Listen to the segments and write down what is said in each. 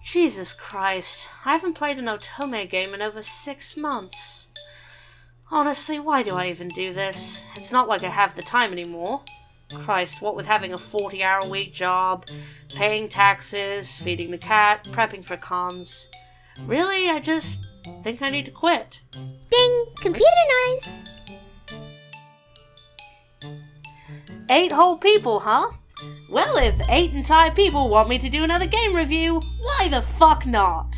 Jesus Christ, I haven't played an Otome game in over 6 months. Honestly, why do I even do this? It's not like I have the time anymore. Christ, what with having a 40-hour-a-week job, paying taxes, feeding the cat, prepping for cons. Really, I just think I need to quit. Ding! Computer noise! 8 whole people, huh? Well, if 8 entire people want me to do another game review, why the fuck not?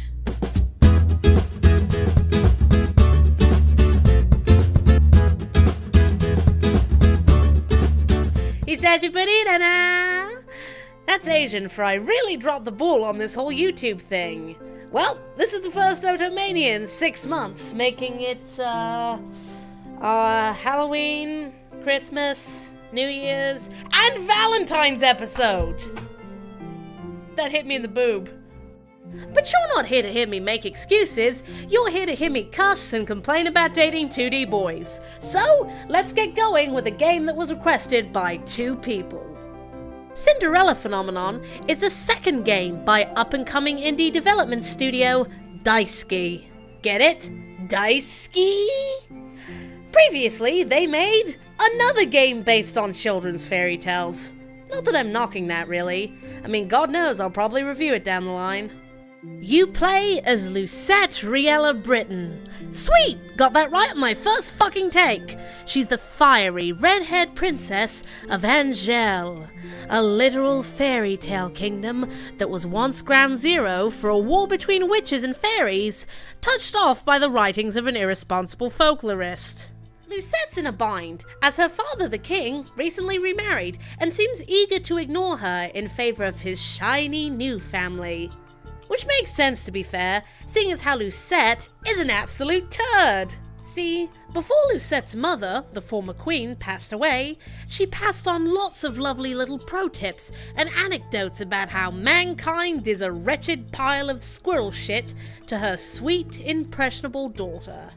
That's Asian for I really dropped the ball on this whole YouTube thing. Well, this is the first Otomenia in 6 months, making it, Halloween, Christmas, New Year's, and Valentine's episode! That hit me in the boob. But you're not here to hear me make excuses, you're here to hear me cuss and complain about dating 2D boys. So, let's get going with a game that was requested by 2 people. Cinderella Phenomenon is the second game by up-and-coming indie development studio Daisuke. Get it? Daisuke? Previously, they made another game based on children's fairy tales. Not that I'm knocking that, really. I mean, God knows I'll probably review it down the line. You play as Lucette Riella Britton. Sweet! Got that right on my first fucking take. She's the fiery, red-haired princess of Angel, a literal fairy tale kingdom that was once ground zero for a war between witches and fairies, touched off by the writings of an irresponsible folklorist. Lucette's in a bind, as her father, the king, recently remarried and seems eager to ignore her in favour of his shiny new family. Which makes sense, to be fair, seeing as how Lucette is an absolute turd. See, before Lucette's mother, the former queen, passed away, she passed on lots of lovely little pro-tips and anecdotes about how mankind is a wretched pile of squirrel shit to her sweet, impressionable daughter.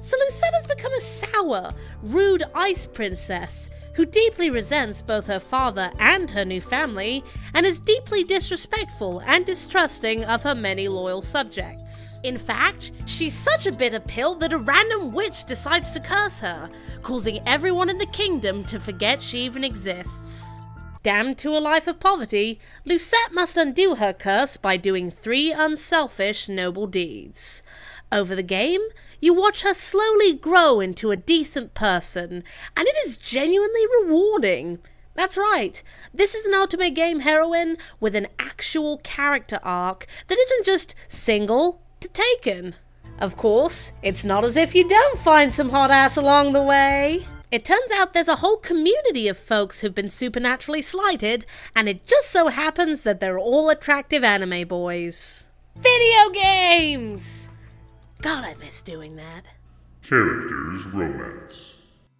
So Lucette has become a sour, rude ice princess who deeply resents both her father and her new family, and is deeply disrespectful and distrusting of her many loyal subjects. In fact, she's such a bitter pill that a random witch decides to curse her, causing everyone in the kingdom to forget she even exists. Damned to a life of poverty, Lucette must undo her curse by doing 3 unselfish, noble deeds. Over the game, you watch her slowly grow into a decent person, and it is genuinely rewarding. That's right, this is an Otome game heroine with an actual character arc that isn't just single to taken. Of course, it's not as if you don't find some hot ass along the way. It turns out there's a whole community of folks who've been supernaturally slighted, and it just so happens that they're all attractive anime boys. Video games! God, I miss doing that. Characters romance.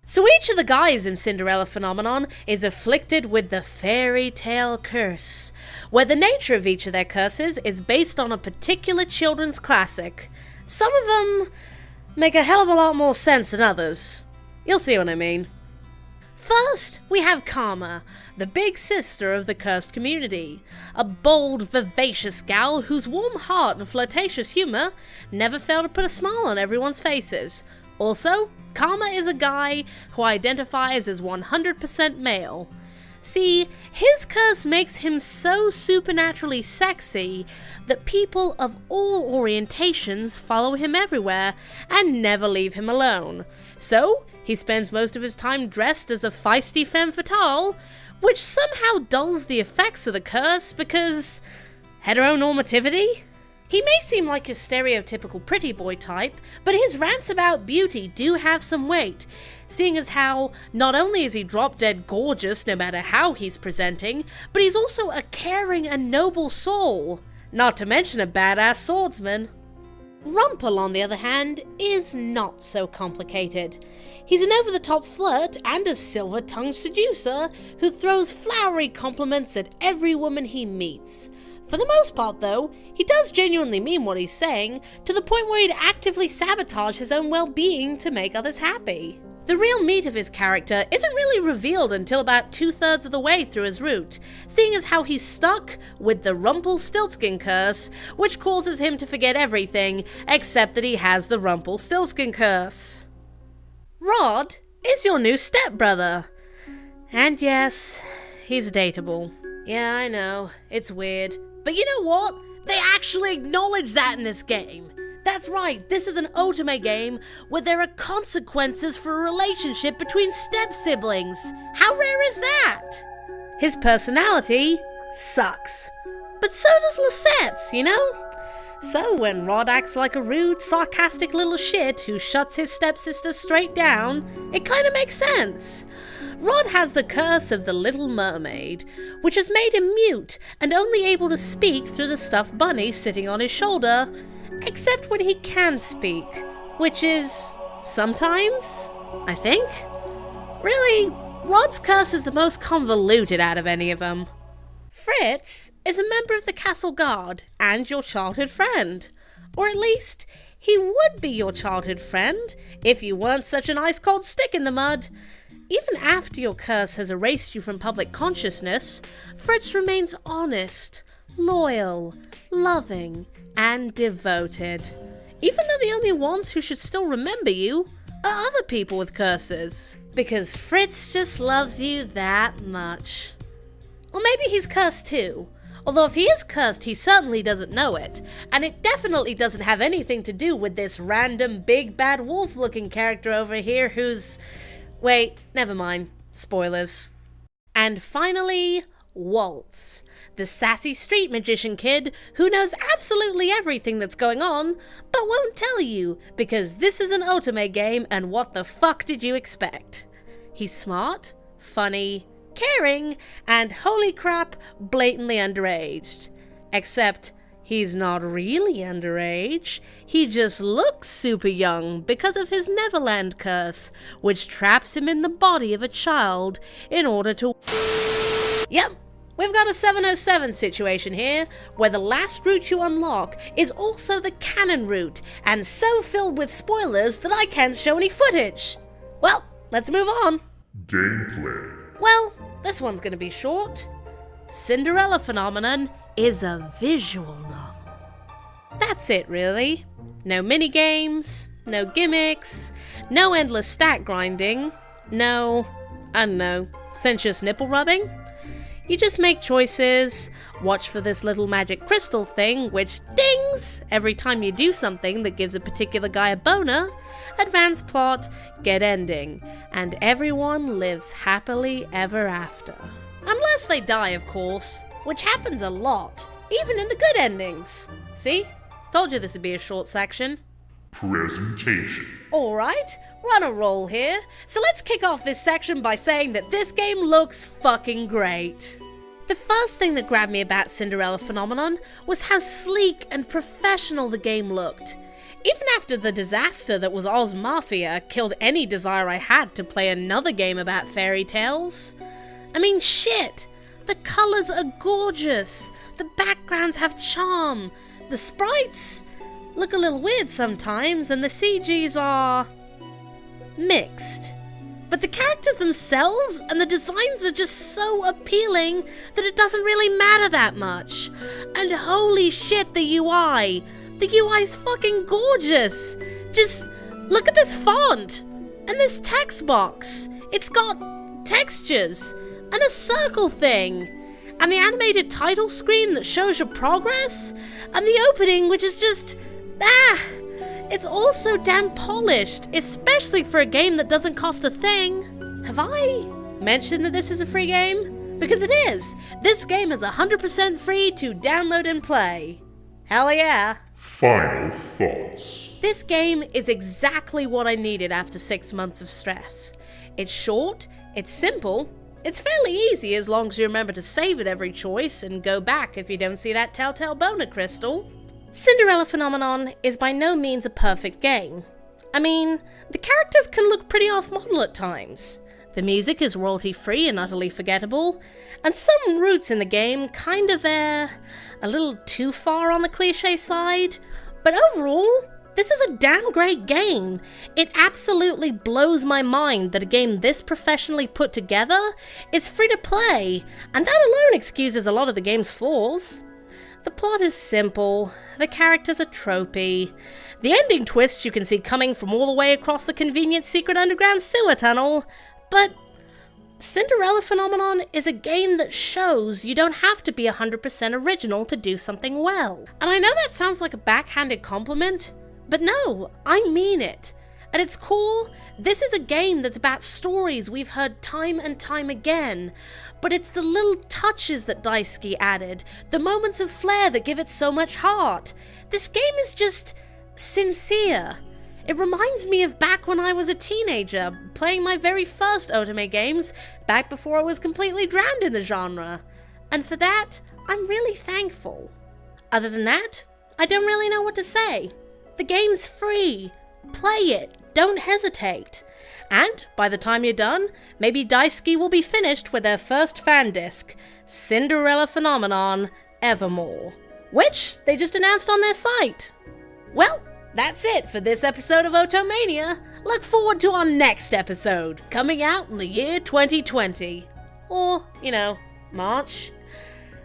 So each of the guys in Cinderella Phenomenon is afflicted with the fairy tale curse, where the nature of each of their curses is based on a particular children's classic. Some of them make a hell of a lot more sense than others. You'll see what I mean. First, we have Karma, the big sister of the cursed community. A bold, vivacious gal whose warm heart and flirtatious humour never fail to put a smile on everyone's faces. Also, Karma is a guy who identifies as 100% male. See, his curse makes him so supernaturally sexy that people of all orientations follow him everywhere and never leave him alone. So, he spends most of his time dressed as a feisty femme fatale, which somehow dulls the effects of the curse because heteronormativity? He may seem like your stereotypical pretty boy type, but his rants about beauty do have some weight, seeing as how not only is he drop-dead gorgeous no matter how he's presenting, but he's also a caring and noble soul, not to mention a badass swordsman. Rumpel, on the other hand, is not so complicated. He's an over-the-top flirt and a silver-tongued seducer who throws flowery compliments at every woman he meets. For the most part, though, he does genuinely mean what he's saying, to the point where he'd actively sabotage his own well-being to make others happy. The real meat of his character isn't really revealed until about 2/3 of the way through his route, seeing as how he's stuck with the Rumpelstiltskin curse, which causes him to forget everything except that he has the Rumpelstiltskin curse. Rod is your new stepbrother. And yes, he's dateable. Yeah, I know, it's weird. But you know what? They actually acknowledge that in this game. That's right, this is an Otome game where there are consequences for a relationship between step-siblings. How rare is that? His personality sucks. But so does Lisette's, you know? So when Rod acts like a rude, sarcastic little shit who shuts his stepsister straight down, it kinda makes sense. Rod has the curse of the Little Mermaid, which has made him mute and only able to speak through the stuffed bunny sitting on his shoulder, except when he can speak, which is sometimes, I think. Really, Rod's curse is the most convoluted out of any of them. Fritz is a member of the Castle Guard and your childhood friend. Or at least, he would be your childhood friend if you weren't such an ice-cold stick in the mud. Even after your curse has erased you from public consciousness, Fritz remains honest, loyal, loving, and devoted. Even though the only ones who should still remember you are other people with curses. Because Fritz just loves you that much. Or maybe he's cursed too. Although if he is cursed, he certainly doesn't know it. And it definitely doesn't have anything to do with this random big bad wolf looking character over here who's... Wait, never mind. Spoilers. And finally, Waltz, the sassy street magician kid who knows absolutely everything that's going on, but won't tell you, because this is an Otome game and what the fuck did you expect? He's smart, funny, caring, and holy crap, blatantly underaged. Except he's not really underage, he just looks super young because of his Neverland curse, which traps him in the body of a child in order to... Yep, we've got a 707 situation here, where the last route you unlock is also the canon route, and so filled with spoilers that I can't show any footage. Well, let's move on. Gameplay. Well, this one's gonna be short. Cinderella Phenomenon is a visual novel. That's it, really. No minigames, no gimmicks, no endless stat grinding, no, I don't know, sensuous nipple rubbing. You just make choices, watch for this little magic crystal thing which dings every time you do something that gives a particular guy a boner, advance plot, get ending, and everyone lives happily ever after. Unless they die, of course, which happens a lot, even in the good endings. See? Told you this would be a short section. Presentation. Alright, we're on a roll here, so let's kick off this section by saying that this game looks fucking great. The first thing that grabbed me about Cinderella Phenomenon was how sleek and professional the game looked. Even after the disaster that was Oz Mafia killed any desire I had to play another game about fairy tales. I mean, shit! The colours are gorgeous, the backgrounds have charm, the sprites look a little weird sometimes, and the CGs are... mixed. But the characters themselves and the designs are just so appealing that it doesn't really matter that much. And holy shit, the UI! The UI's fucking gorgeous! Just look at this font! And this text box! It's got textures! And a circle thing! And the animated title screen that shows your progress! And the opening, which is just... It's all so damn polished, especially for a game that doesn't cost a thing. Have I mentioned that this is a free game? Because it is! This game is 100% free to download and play. Hell yeah! Final thoughts. This game is exactly what I needed after 6 months of stress. It's short, it's simple, it's fairly easy as long as you remember to save at every choice and go back if you don't see that telltale boner crystal. Cinderella Phenomenon is by no means a perfect game. I mean, the characters can look pretty off-model at times. The music is royalty-free and utterly forgettable, and some routes in the game kind of a little too far on the cliché side, but overall, This is a damn great game. It absolutely blows my mind that a game this professionally put together is free to play, and that alone excuses a lot of the game's flaws. The plot is simple, the characters are tropey, the ending twists you can see coming from all the way across the convenient secret underground sewer tunnel, but Cinderella Phenomenon is a game that shows you don't have to be 100% original to do something well. And I know that sounds like a backhanded compliment, but no, I mean it. At its core, this is a game that's about stories we've heard time and time again, but it's the little touches that Daisuke added, the moments of flair that give it so much heart. This game is just sincere. It reminds me of back when I was a teenager, playing my very first Otome games, back before I was completely drowned in the genre. And for that, I'm really thankful. Other than that, I don't really know what to say. The game's free. Play it. Don't hesitate. And by the time you're done, maybe Daisuke will be finished with their first fan disc, Cinderella Phenomenon Evermore, which they just announced on their site. Well, that's it for this episode of Otomenia. Look forward to our next episode, coming out in the year 2020. Or, March.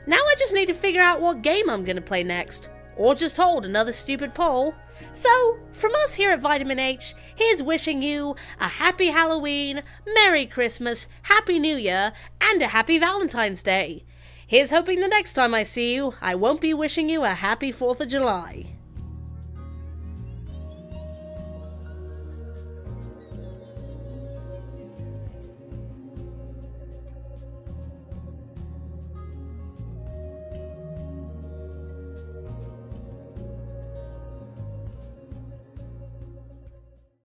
Now I just need to figure out what game I'm gonna play next, or just hold another stupid poll. So, from us here at Vitamin H, here's wishing you a happy Halloween, Merry Christmas, Happy New Year, and a Happy Valentine's Day. Here's hoping the next time I see you, I won't be wishing you a Happy 4th of July.